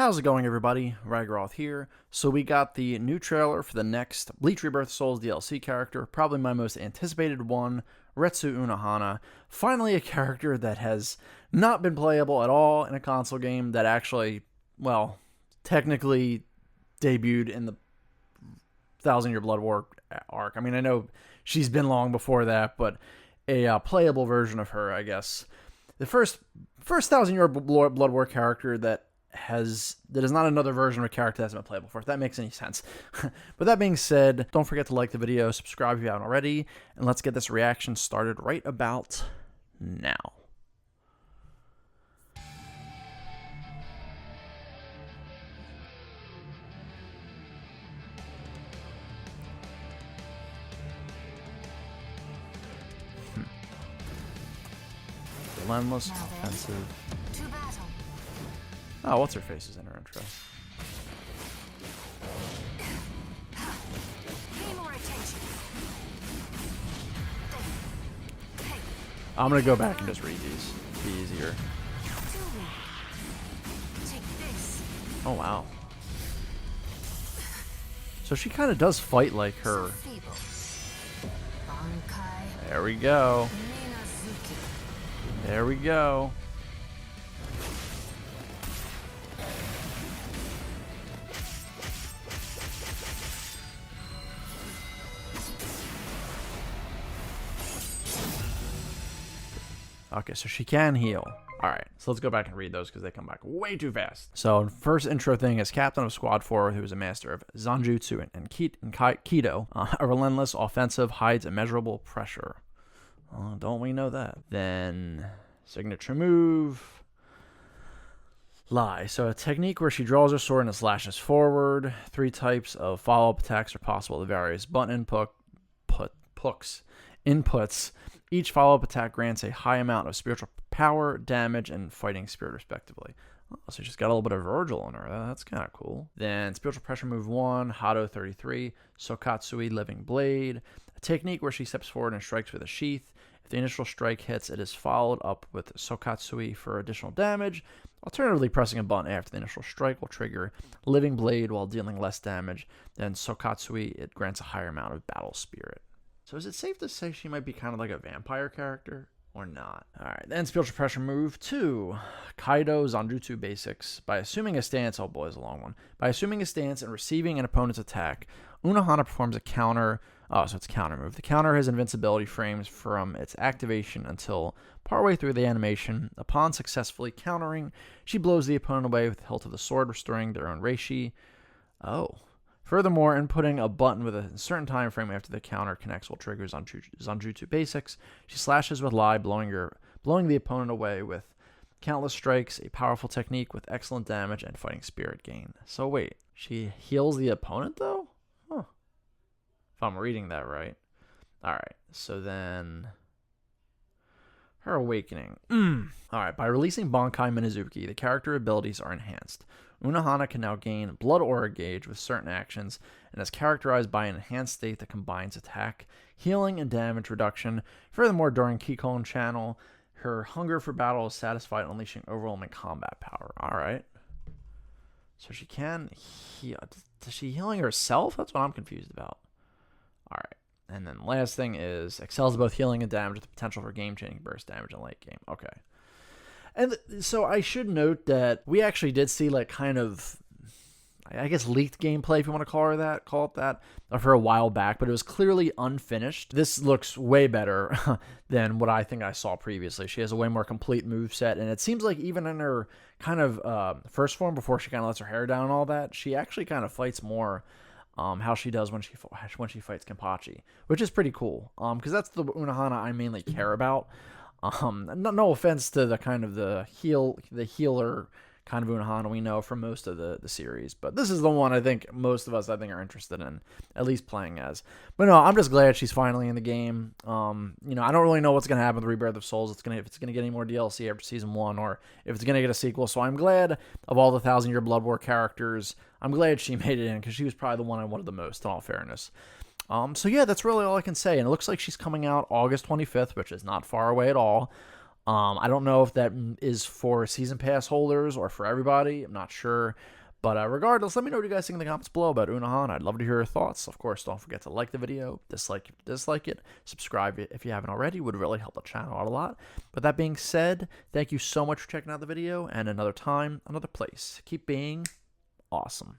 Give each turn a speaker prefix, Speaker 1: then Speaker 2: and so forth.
Speaker 1: How's it going, everybody? Ragroth here. So we got the new trailer for the next Bleach Rebirth Souls DLC character, probably my most anticipated one, Retsu Unohana. Finally a character that has not been playable at all in a console game that actually, well, technically debuted in the Thousand Year Blood War arc. I mean, I know she's been long before that, but a playable version of her, I guess. The first Thousand Year Blood War character that is not another version of a character that's been playable before, if that makes any sense. But that being said, don't forget to like the video, subscribe if you haven't already, and let's get this reaction started right about now. Relentless, offensive. Oh, what's her face is in her intro. I'm gonna go back and just read these. Be easier. Oh wow. So she kind of does fight like her. There we go. There we go. Okay, so she can heal. Alright, so let's go back and read those because they come back way too fast. So, first intro thing is Captain of Squad 4, who is a master of Zanjutsu and Kido. A relentless offensive hides immeasurable pressure. Don't we know that? Then, signature move. Lie. So, a technique where she draws her sword and it slashes forward. 3 types of follow-up attacks are possible with various button inputs. Each follow-up attack grants a high amount of spiritual power, damage, and fighting spirit, respectively. Oh, so she's got a little bit of Virgil in her. That's kind of cool. Then spiritual pressure move 1, Hado 33, Sokatsui Living Blade. A technique where she steps forward and strikes with a sheath. If the initial strike hits, it is followed up with Sokatsui for additional damage. Alternatively, pressing a button after the initial strike will trigger Living Blade while dealing less damage. Then Sokatsui, it grants a higher amount of battle spirit. So is it safe to say she might be kind of like a vampire character or not? Alright, then spiritual pressure move 2. Kaido Zanjutsu basics. By assuming a stance, oh boy, it's a long one. By assuming a stance and receiving an opponent's attack, Unohana performs a counter. Oh, so it's a counter move. The counter has invincibility frames from its activation until partway through the animation. Upon successfully countering, she blows the opponent away with the hilt of the sword, restoring their own reishi. Oh. Furthermore, inputting a button with a certain time frame after the counter connects will trigger Zanjutsu basics. She slashes with Lie, blowing the opponent away with countless strikes, a powerful technique with excellent damage and fighting spirit gain. So wait, she heals the opponent though? Huh. If I'm reading that right. Alright, so then her awakening. Alright, by releasing Bankai Minazuki, the character abilities are enhanced. Unohana can now gain Blood Aura Gauge with certain actions and is characterized by an enhanced state that combines attack, healing, and damage reduction. Furthermore, during Kikon Channel, her hunger for battle is satisfied, unleashing overwhelming combat power. Alright. So she can heal. Is she healing herself? That's what I'm confused about. Alright. And then last thing is excels both healing and damage with the potential for game-changing burst damage in late game. Okay. And so I should note that we actually did see like kind of, I guess, leaked gameplay, if you want to call it that, of her a while back, but it was clearly unfinished. This looks way better than what I think I saw previously. She has a way more complete moveset, and it seems like even in her kind of first form, before she kind of lets her hair down and all that, she actually kind of fights more how she does when she fights Kenpachi, which is pretty cool, because that's the Unohana I mainly care about. No offense to the kind of the healer kind of Unohana we know from most of the series, but this is the one I think most of us are interested in at least playing as. But no, I'm just glad she's finally in the game. You know, I don't really know what's gonna happen with Rebirth of Souls. If it's gonna get any more DLC after season 1, or if it's gonna get a sequel. So I'm glad of all the Thousand Year Blood War characters. I'm glad she made it in because she was probably the one I wanted the most, in all fairness. So yeah, that's really all I can say. And it looks like she's coming out August 25th, which is not far away at all. I don't know if that is for season pass holders or for everybody. I'm not sure. But regardless, let me know what you guys think in the comments below about Unohana. I'd love to hear your thoughts. Of course, don't forget to like the video, dislike it, subscribe if you haven't already. It would really help the channel out a lot. But that being said, thank you so much for checking out the video, and another time, another place. Keep being awesome.